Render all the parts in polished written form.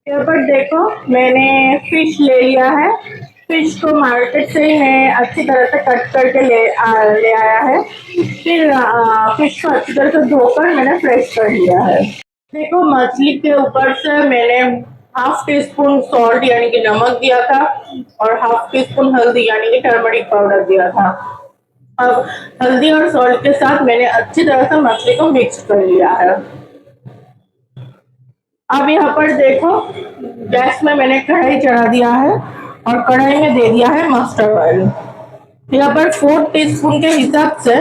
यहाँ पर देखो मैंने फिश ले लिया है। फिश को मार्केट से ही मैं अच्छी तरह से कट करके ले आया है। फिर फिश को अच्छी तरह से धोकर मैंने फ्रेश कर लिया है। देखो मछली के ऊपर से मैंने हाफ टी स्पून सॉल्ट यानी कि नमक दिया था और हाफ टी स्पून हल्दी यानी कि टर्मरिक पाउडर दिया था। अब हल्दी और सॉल्ट के साथ मैंने अच्छी तरह से मछली को मिक्स कर लिया है। अब यहाँ पर देखो गैस में मैंने कढ़ाई चढ़ा दिया है और कढ़ाई में दे दिया है मस्टर्ड ऑयल। यहाँ पर 4 टीस्पून के हिसाब से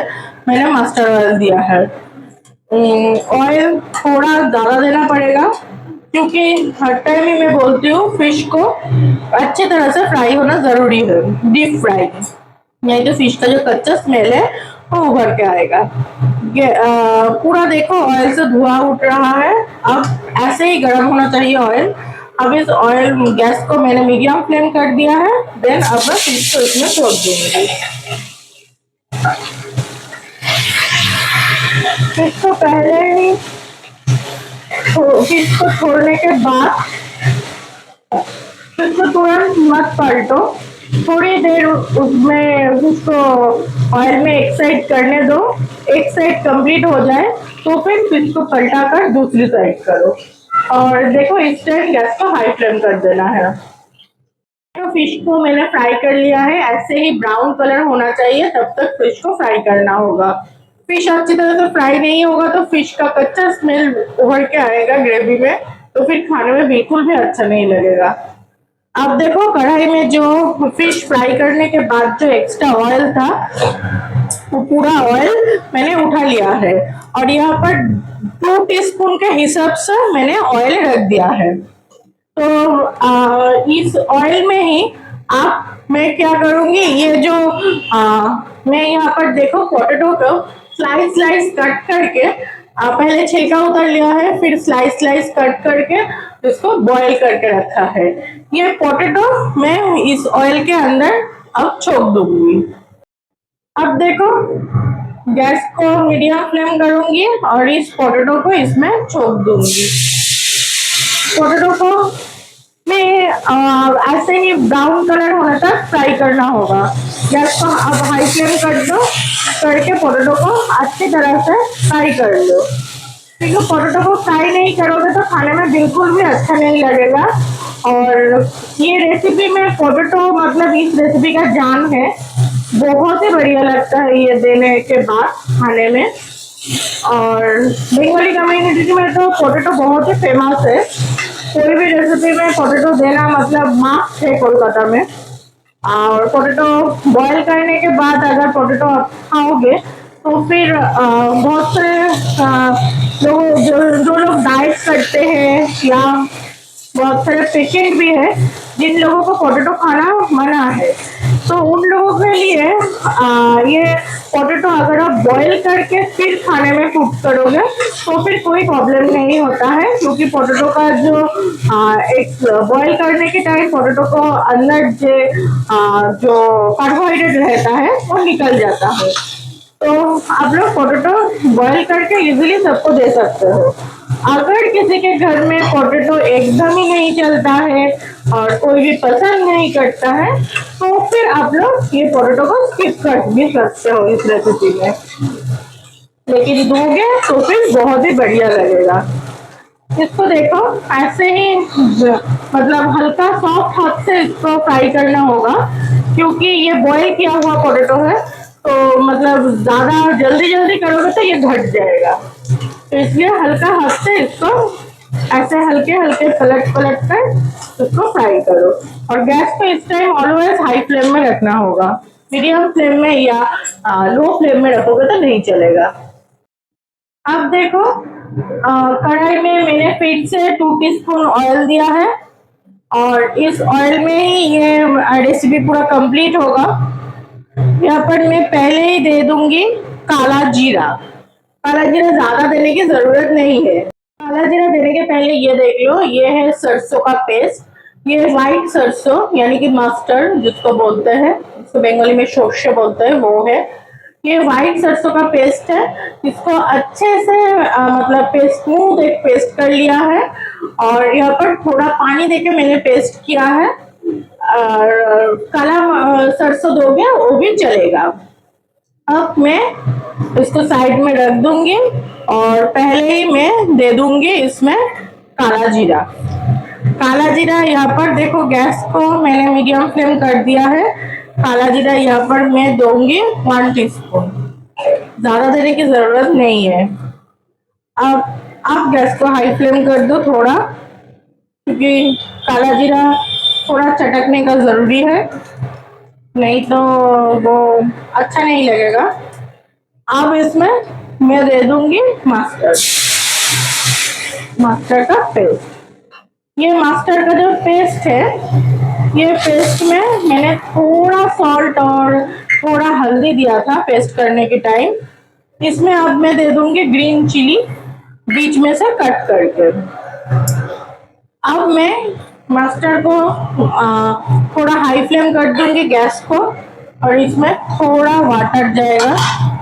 मैंने मस्टर्ड ऑयल दिया है। ऑयल थोड़ा ज्यादा देना पड़ेगा क्योंकि हर टाइम ही मैं बोलती हूँ फिश को अच्छी तरह से फ्राई होना जरूरी है, डीप फ्राई, नहीं तो फिश का जो कच्चा स्मेल है वो उभर के आएगा। पूरा देखो ऑयल से धुआं उठ रहा है। अब ऐसे ही गर्म होना चाहिए ऑयल। अब इस ऑयल गैस को मैंने मीडियम फ्लेम कर दिया है। देन अब मैं फिश को इसमें छोड़ दूंगी। फिश को पहले ही फिश को छोड़ने के बाद फिश को तुरंत मत पलटो, थोड़ी देर उसमें उसको ऑयल में एक साइड करने दो। एक साइड कंप्लीट हो जाए तो फिर फिश को पलटा कर दूसरी साइड करो। और देखो इस टाइम गैस को हाई फ्लेम कर देना है। तो फिश को मैंने फ्राई कर लिया है। ऐसे ही ब्राउन कलर होना चाहिए तब तक फिश को फ्राई करना होगा। फिश अच्छी तरह से फ्राई नहीं होगा तो फिश का कच्चा स्मेल उभर के आएगा ग्रेवी में, तो फिर खाने में बिल्कुल भी अच्छा नहीं लगेगा। अब देखो कढ़ाई में जो फिश फ्राई करने के बाद जो एक्स्ट्रा ऑयल था वो पूरा ऑयल मैंने उठा लिया है और यहाँ पर 2 टीस्पून के हिसाब से मैंने ऑयल रख दिया है। तो इस ऑयल में ही आप मैं क्या करूंगी, ये जो मैं यहाँ पर देखो पोटैटो को स्लाइस स्लाइस कट करके पहले छिलका उतार लिया है, फिर स्लाइस स्लाइस कट करके इसको बॉईल करके रखा है। ये पोटैटो मैं इस ऑयल के अंदर अब छोड़ दूंगी। अब देखो गैस को मीडियम फ्लेम करूंगी और इस पोटैटो को इसमें छोड़ दूंगी। पोटैटो को में ऐसे ही ब्राउन कलर होने तक फ्राई करना होगा। गैस को अब हाई फ्लेम कर दो, करके पोटैटो को अच्छी तरह से फ्राई कर लो। क्योंकि पोटैटो को फ्राई नहीं करोगे तो खाने में बिल्कुल भी अच्छा नहीं लगेगा। और ये रेसिपी में पोटैटो मतलब इस रेसिपी का जान है, बहुत ही बढ़िया लगता है ये देने के बाद खाने में। और बंगाली कम्युनिटी में तो पोटैटो बहुत ही फेमस है। कोई भी रेसिपी में पोटैटो देना मतलब मास्ट है कोलकाता में। और पोटैटो बॉईल करने के बाद अगर पोटैटो आप खाओगे तो फिर बहुत से लोग जो लोग डाइट करते हैं या बहुत सारे पेशेंट भी है जिन लोगों को पोटैटो खाना मना है, तो उन लोगों के लिए ये पोटैटो अगर आप बॉईल करके फिर खाने में कुक करोगे तो फिर कोई प्रॉब्लम नहीं होता है। क्योंकि पोटैटो का जो एक बॉईल करने के टाइम पोटैटो को अंदर जो कार्बोहाइड्रेट रहता है वो निकल जाता है। तो आप लोग पोटैटो बॉईल करके इजीली सबको दे सकते हो। अगर किसी के घर में पोटैटो एकदम ही नहीं चलता है और कोई भी पसंद नहीं करता है तो फिर आप लोग ये पोटैटो को स्किप कर भी सकते हो इस रेसिपी में, लेकिन दोगे तो फिर बहुत ही बढ़िया लगेगा। इसको देखो ऐसे ही मतलब हल्का सॉफ्ट हाथ से इसको फ्राई करना होगा क्योंकि ये बॉईल किया हुआ पोटैटो है, तो मतलब ज्यादा जल्दी जल्दी करोगे तो ये घट जाएगा। तो इसलिए हल्का हाथ से इसको ऐसे हल्के हल्के पलट पलट कर इसको फ्राई करो। और गैस को इस टाइम ऑलवेज हाई फ्लेम में रखना होगा। मीडियम फ्लेम में या लो फ्लेम में रखोगे तो नहीं चलेगा। अब देखो कढ़ाई में मैंने फिर से 2 टीस्पून ऑयल दिया है और इस ऑयल में ही ये रेसिपी पूरा कंप्लीट होगा। यहाँ पर मैं पहले ही दे दूंगी काला जीरा। काला जीरा ज्यादा देने की जरूरत नहीं है। काला जीरा देने के पहले ये देख लो, ये है सरसों का पेस्ट। ये व्हाइट सरसों यानी कि मस्टर्ड जिसको बोलते हैं, इसको बंगाली में शोरशे बोलते हैं, वो है। ये व्हाइट सरसों का पेस्ट है। इसको अच्छे से मतलब पेस्ट स्मूथ एक पेस्ट कर लिया है और यहाँ पर थोड़ा पानी देके मैंने पेस्ट किया है। और काला सरसों दोगे वो भी चलेगा। अब मैं इसको साइड में रख दूंगी और पहले ही मैं दे दूंगी इसमें काला जीरा। काला जीरा यहाँ पर देखो, गैस को मैंने मीडियम फ्लेम कर दिया है। काला जीरा यहाँ पर मैं दूंगी 1 टीस्पून, ज्यादा देने की जरूरत नहीं है। अब आप गैस को हाई फ्लेम कर दो थोड़ा, क्योंकि काला जीरा थोड़ा चटकने का जरूरी है, नहीं तो वो अच्छा नहीं लगेगा। अब इसमें मैं दे दूंगी मस्टर्ड, मस्टर्ड का पेस्ट। ये मस्टर्ड का जो पेस्ट है, ये पेस्ट में मैंने थोड़ा सॉल्ट और थोड़ा हल्दी दिया था पेस्ट करने के टाइम। इसमें अब मैं दे दूंगी ग्रीन चिली बीच में से कट करके। अब मैं मस्टर्ड को थोड़ा हाई फ्लेम कर दूंगी गैस को, और इसमें थोड़ा वाटर जाएगा।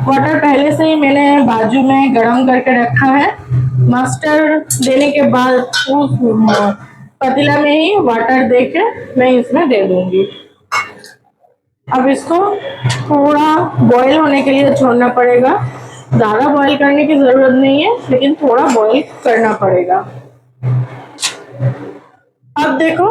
वाटर पहले से ही मैंने बाजू में गरम करके रखा है। मस्टर्ड देने के बाद उस पतीला में ही वाटर देके मैं इसमें दे दूंगी। अब इसको थोड़ा बॉईल होने के लिए छोड़ना पड़ेगा। ज्यादा बॉईल करने की जरूरत नहीं है, लेकिन थोड़ा बॉईल करना पड़ेगा। अब देखो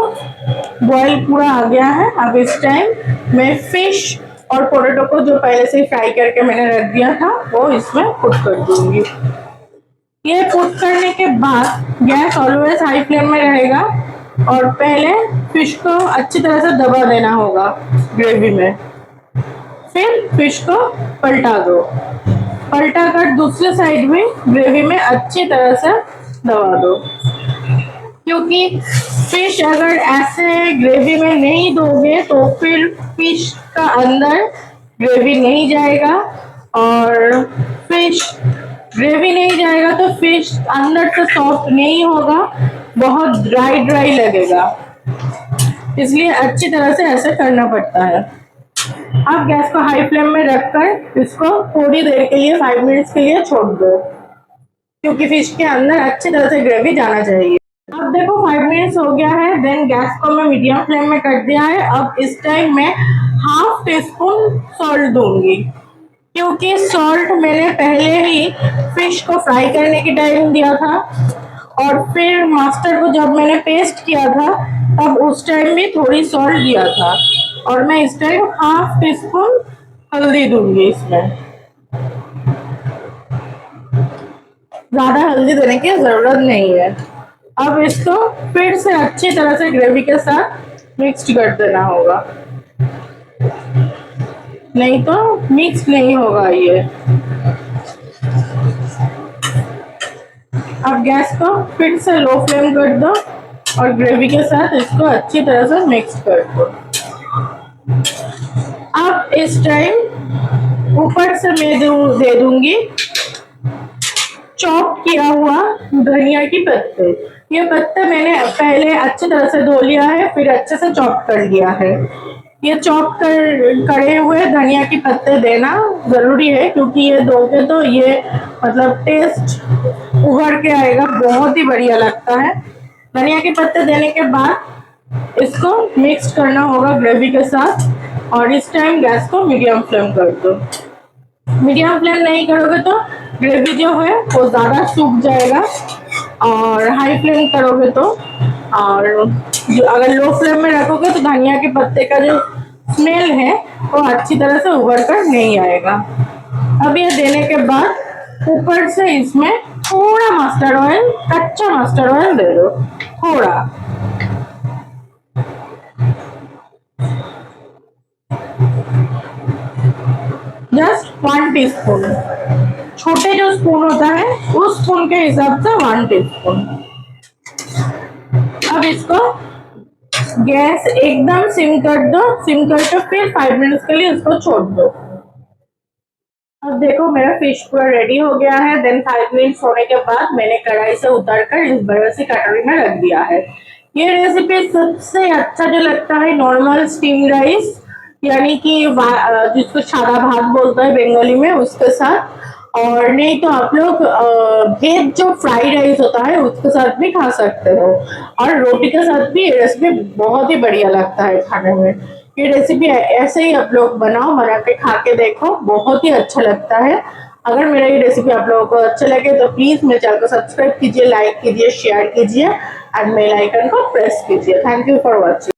बॉईल पूरा आ गया है। अब इस टाइम मैं फिश और पोटैटो को जो पहले से फ्राई करके मैंने रख दिया था वो इसमें पुट कर दूंगी। ये पुट करने के बाद गैस ऑलवेज हाई फ्लेम में रहेगा और पहले फिश को अच्छी तरह से दबा देना होगा ग्रेवी में। फिर फिश को पलटा दो, पलटा कर दूसरे साइड भी ग्रेवी में अच्छी तरह से दबा दो, क्योंकि फिश अगर ऐसे ग्रेवी में नहीं दोगे तो फिर फिश का अंदर ग्रेवी नहीं जाएगा, और फिश ग्रेवी नहीं जाएगा तो फिश अंदर से सॉफ्ट नहीं होगा, बहुत ड्राई ड्राई लगेगा। इसलिए अच्छी तरह से ऐसे करना पड़ता है। अब गैस को हाई फ्लेम में रखकर इसको थोड़ी देर के लिए 5 मिनट्स के लिए छोड़ दो, क्योंकि फिश के अंदर अच्छी तरह से ग्रेवी जाना चाहिए। अब देखो 5 मिनट्स हो गया है। देन गैस को मैं मीडियम फ्लेम में कर दिया है। अब इस टाइम मैं हाफ टी स्पून सॉल्ट दूंगी, क्योंकि सॉल्ट मैंने पहले ही फिश को फ्राई करने के टाइम दिया था, और फिर मस्टर्ड को जब मैंने पेस्ट किया था तब उस टाइम भी थोड़ी सॉल्ट दिया था। और मैं इस टाइम हाफ टी स्पून हल्दी दूंगी इसमें। ज्यादा हल्दी देने की जरूरत नहीं है। अब इसको फिर से अच्छी तरह से ग्रेवी के साथ मिक्स कर देना होगा, नहीं तो मिक्स नहीं होगा ये। अब गैस को फिर से लो फ्लेम कर दो और ग्रेवी के साथ इसको अच्छी तरह से मिक्स कर दो। अब इस टाइम ऊपर से मैं दे दूंगी चॉप किया हुआ धनिया की पत्ते। ये पत्ते मैंने पहले अच्छी तरह से धो लिया है, फिर अच्छे से चॉप कर लिया है। ये चॉप करे हुए धनिया के पत्ते देना जरूरी है, क्योंकि ये दोगे तो ये मतलब टेस्ट उभर के आएगा, बहुत ही बढ़िया लगता है। धनिया के पत्ते देने के बाद इसको मिक्स करना होगा ग्रेवी के साथ, और इस टाइम गैस को मीडियम फ्लेम कर दो। मीडियम फ्लेम नहीं करोगे तो ग्रेवी जो है वो ज़्यादा सूख जाएगा, और हाई फ्लेम करोगे तो, और जो अगर लो फ्लेम में रखोगे तो धनिया के पत्ते का जो स्मेल है वो अच्छी तरह से उभर कर नहीं आएगा। अब ये देने के बाद ऊपर से इसमें थोड़ा मस्टर्ड ऑयल, कच्चा मस्टर्ड ऑयल दे दो, थोड़ा। जस्ट 1 टीस्पून, छोटे जो स्पून होता है उस स्पून के हिसाब से 1 टीस्पून। अब इसको गैस एकदम सिम कर दो, सिम करके फिर 5 मिनट्स के लिए इसको छोड़ दो। अब देखो मेरा फिश पूरा रेडी हो गया है। देन 5 मिनट्स होने के बाद मैंने कढ़ाई से उतार कर इस बड़े से कटोरी में रख दिया है। ये रेसिपी सबसे अच्छा जो लगता है नॉर्मल स्टीम राइस, यानी कि जिसको सादा भात बोलता है बंगाली में, उसके साथ। और नहीं तो आप लोग वेज जो फ्राइड राइस होता है उसके साथ भी खा सकते हो, और रोटी के साथ भी ये रेसिपी बहुत ही बढ़िया लगता है खाने में। ये रेसिपी ऐसे ही आप लोग बनाओ, बना के खा के देखो, बहुत ही अच्छा लगता है। अगर मेरा ये रेसिपी आप लोगों को अच्छा लगे तो प्लीज मेरे चैनल को सब्सक्राइब कीजिए, लाइक कीजिए, शेयर कीजिए एंड बेल आइकन को प्रेस कीजिए। Thank you for watching.